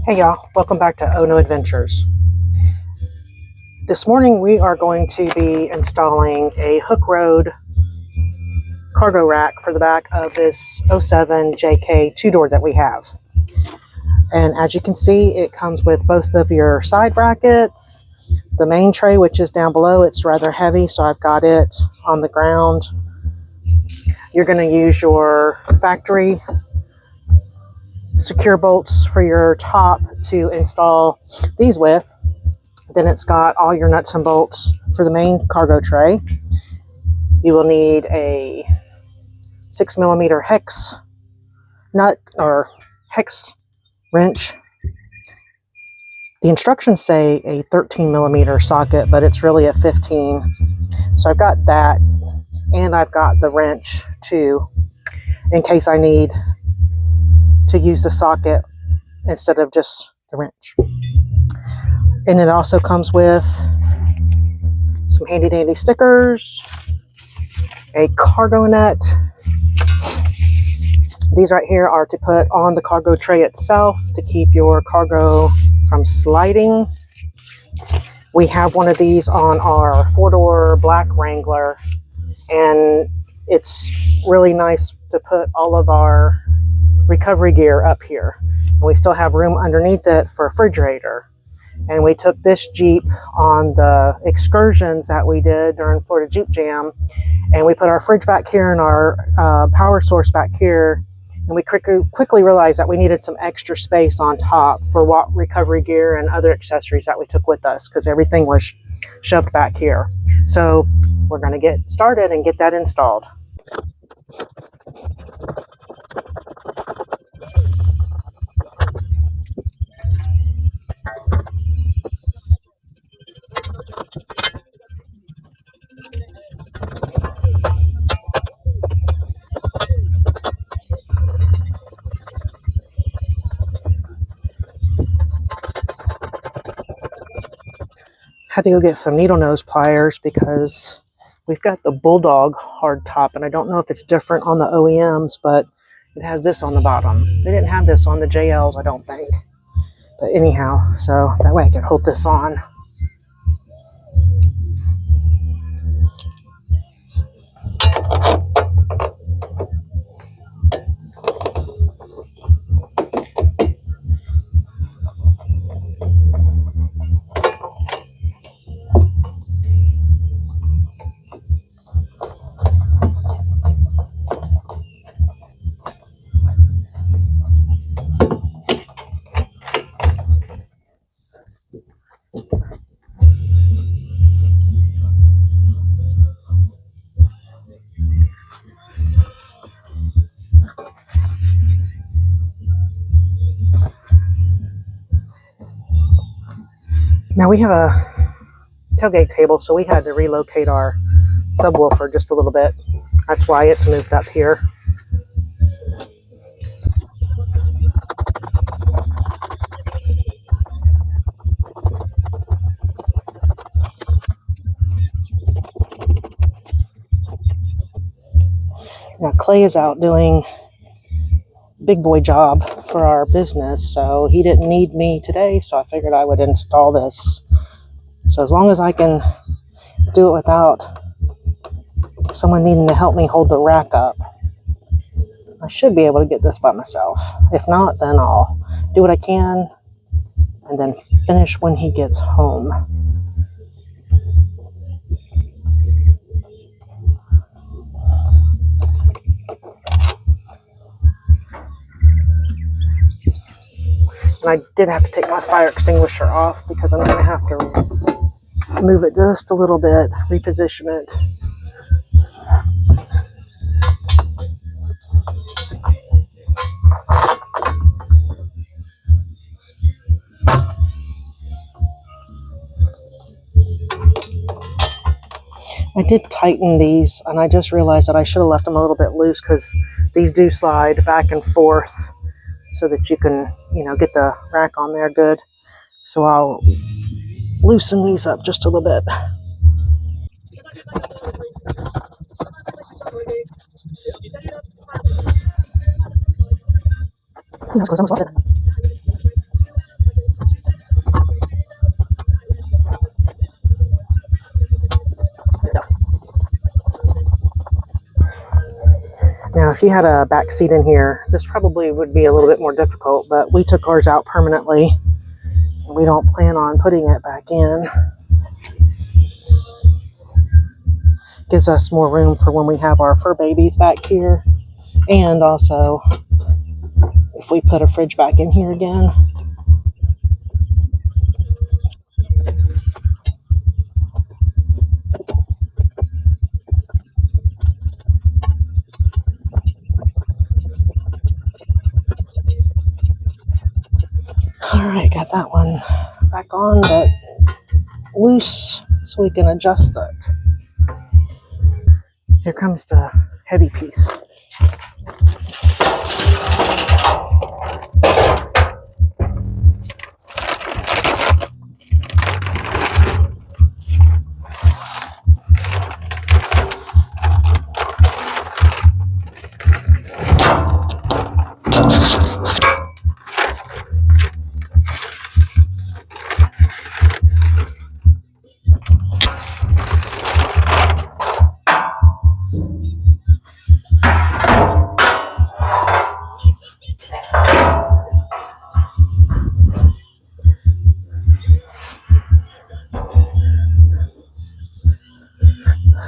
Hey y'all, welcome back to Oh No Adventures. This morning we are going to be installing a Hooke Road cargo rack for the back of this '07 JK two-door that we have. And as you can see, it comes with both of your side brackets, the main tray, which is down below. It's rather heavy, so I've got it on the ground. You're going to use your factory secure bolts for your top to install these with. Then it's got all your nuts and bolts for the main cargo tray. You will need a 6mm hex nut or hex wrench. The instructions say a 13mm socket, but it's really a 15. So I've got that, and I've got the wrench too, in case I need to use the socket instead of just the wrench. And it also comes with some handy dandy stickers, a cargo net. These right here are to put on the cargo tray itself to keep your cargo from sliding. We have one of these on our four-door black Wrangler, and it's really nice to put all of our recovery gear up here. And we still have room underneath it for a refrigerator. And we took this Jeep on the excursions that we did during Florida Jeep Jam, and we put our fridge back here and our power source back here, and we quickly realized that we needed some extra space on top for what recovery gear and other accessories that we took with us, because everything was shoved back here. So we're going to get started and get that installed. Had to go get some needle nose pliers because we've got the Bulldog hard top, and I don't know if it's different on the OEMs, but it has this on the bottom. They didn't have this on the JLs, I don't think. But anyhow, so that way I can hold this on. Now we have a tailgate table, so we had to relocate our subwoofer just a little bit. That's why it's moved up here. Now Clay is out doing big boy job for our business, so he didn't need me today, so I figured I would install this. So as long as I can do it without someone needing to help me hold the rack up, I should be able to get this by myself. If not, then I'll do what I can and then finish when he gets home. And I did have to take my fire extinguisher off because I'm going to have to move it just a little bit, reposition it. I did tighten these, and I just realized that I should have left them a little bit loose because these do slide back and forth so that you can, get the rack on there good. So I'll loosen these up just a little bit. That's close, almost lost it. Now, if you had a back seat in here, this probably would be a little bit more difficult, but we took ours out permanently. And we don't plan on putting it back in. Gives us more room for when we have our fur babies back here. And also, if we put a fridge back in here again. All right, got that one back on, but loose so we can adjust it. Here comes the heavy piece.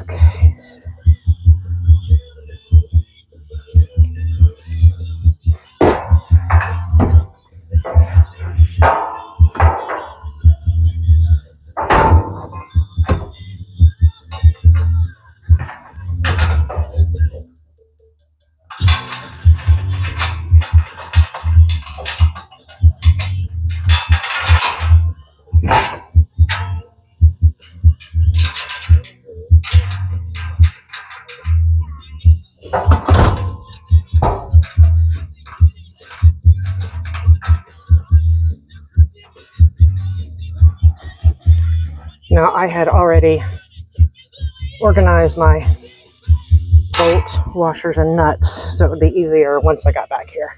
Okay. Now, I had already organized my bolts, washers, and nuts, so it would be easier once I got back here.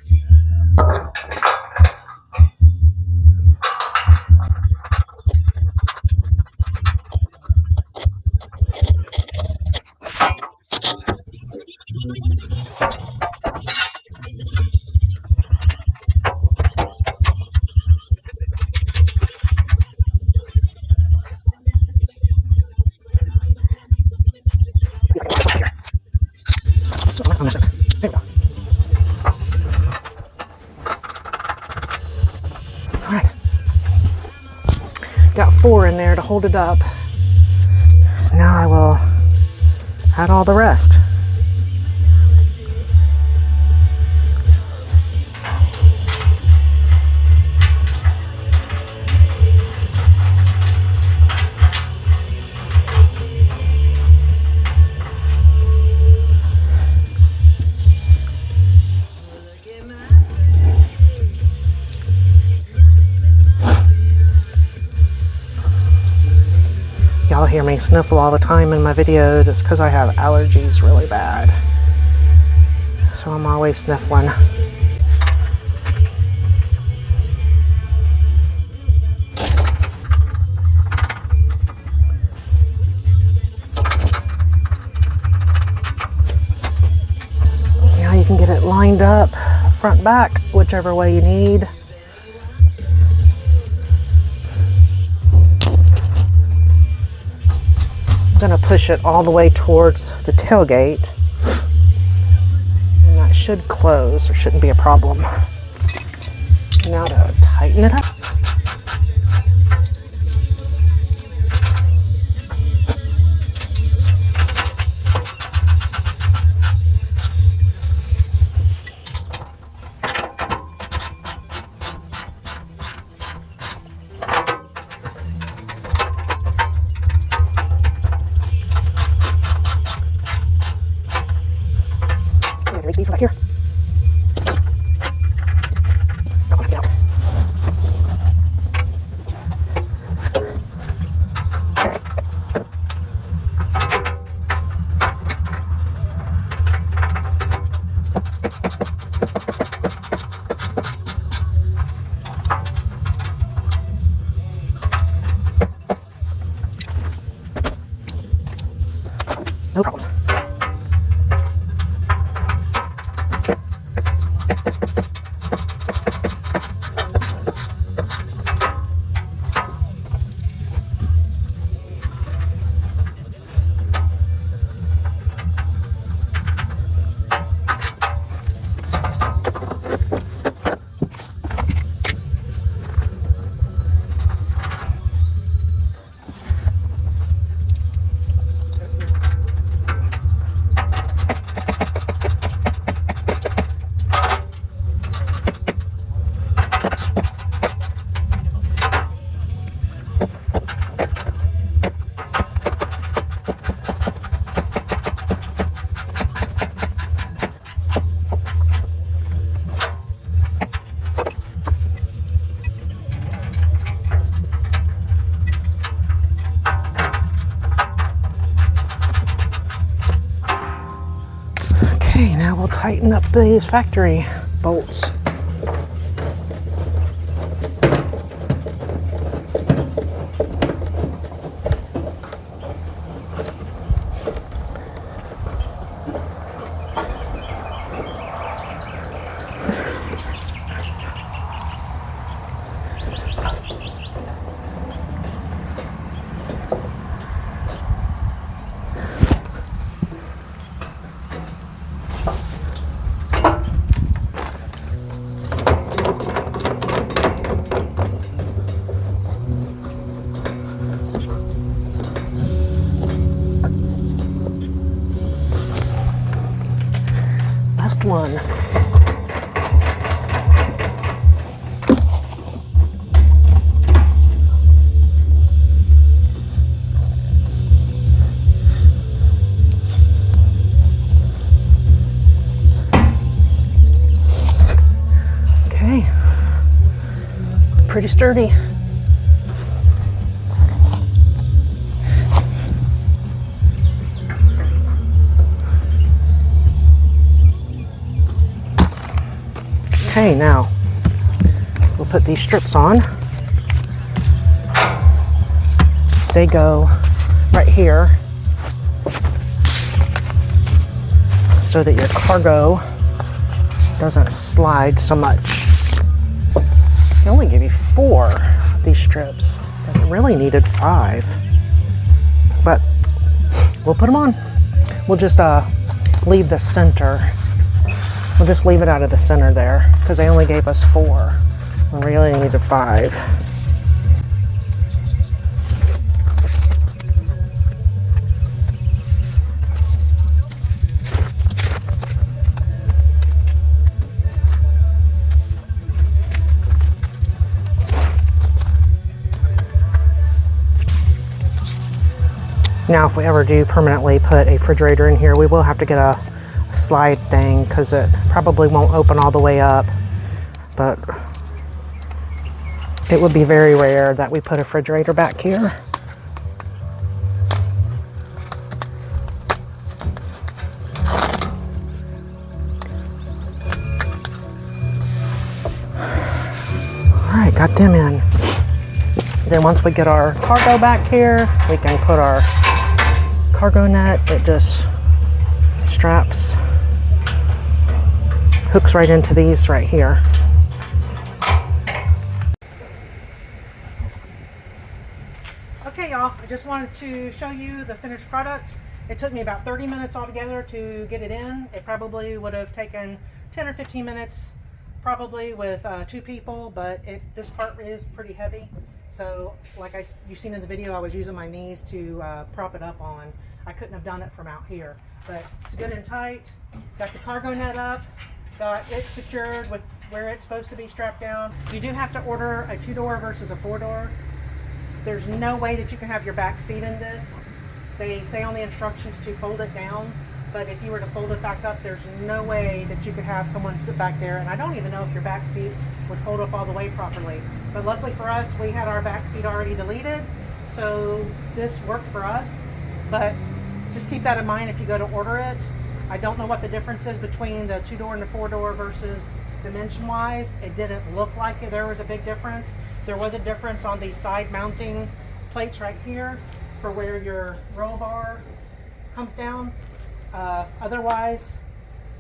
There we go. All right. Got 4 in there to hold it up. So now I will add all the rest. Y'all hear me sniffle all the time in my videos. It's because I have allergies really bad. So I'm always sniffling. Now you can get it lined up, front, back, whichever way you need. I'm going to push it all the way towards the tailgate, and that should close. There shouldn't be a problem. Now to tighten it up. These right here. Don't want to get out. No problems. Okay, now we'll tighten up these factory bolts. Last one. Okay, pretty sturdy. Okay, now we'll put these strips on. They go right here so that your cargo doesn't slide so much. They only give you 4 of these strips, but it really needed 5. But we'll put them on. We'll just leave the center. We'll just leave it out of the center there because they only gave us 4. We really needed 5. Now, if we ever do permanently put a refrigerator in here, we will have to get a slide thing because it probably won't open all the way up. But it would be very rare that we put a refrigerator back here. All right, got them in. Then once we get our cargo back here, we can put our cargo net. It just straps, hooks right into these right here. Okay, y'all, I just wanted to show you the finished product. It took me about 30 minutes altogether to get it in. It probably would have taken 10 or 15 minutes probably with 2 people, but this part is pretty heavy. So like you've seen in the video, I was using my knees to prop it up on. I couldn't have done it from out here, but it's good and tight. Got the cargo net up, got it secured with where it's supposed to be strapped down. You do have to order a 2-door versus a 4-door. There's no way that you can have your back seat in this. They say on the instructions to fold it down, but if you were to fold it back up, there's no way that you could have someone sit back there. And I don't even know if your back seat would fold up all the way properly. But luckily for us, we had our back seat already deleted, so this worked for us. But just keep that in mind if you go to order it. I don't know what the difference is between the 2-door and the 4-door versus dimension-wise. It didn't look like there was a big difference. There was a difference on the side mounting plates right here for where your roll bar comes down. Otherwise,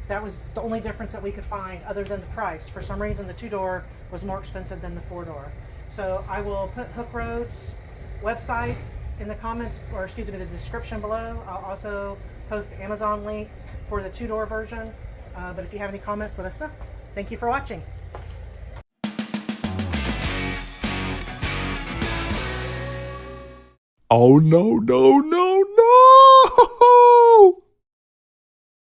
that was the only difference that we could find other than the price. For some reason, the 2-door was more expensive than the 4-door. So I will put Hooke Road's website in the comments, or excuse me, the description below. I'll also post the Amazon link for the 2-door version. But if you have any comments, let us know. Thank you for watching. Oh, no, no, no.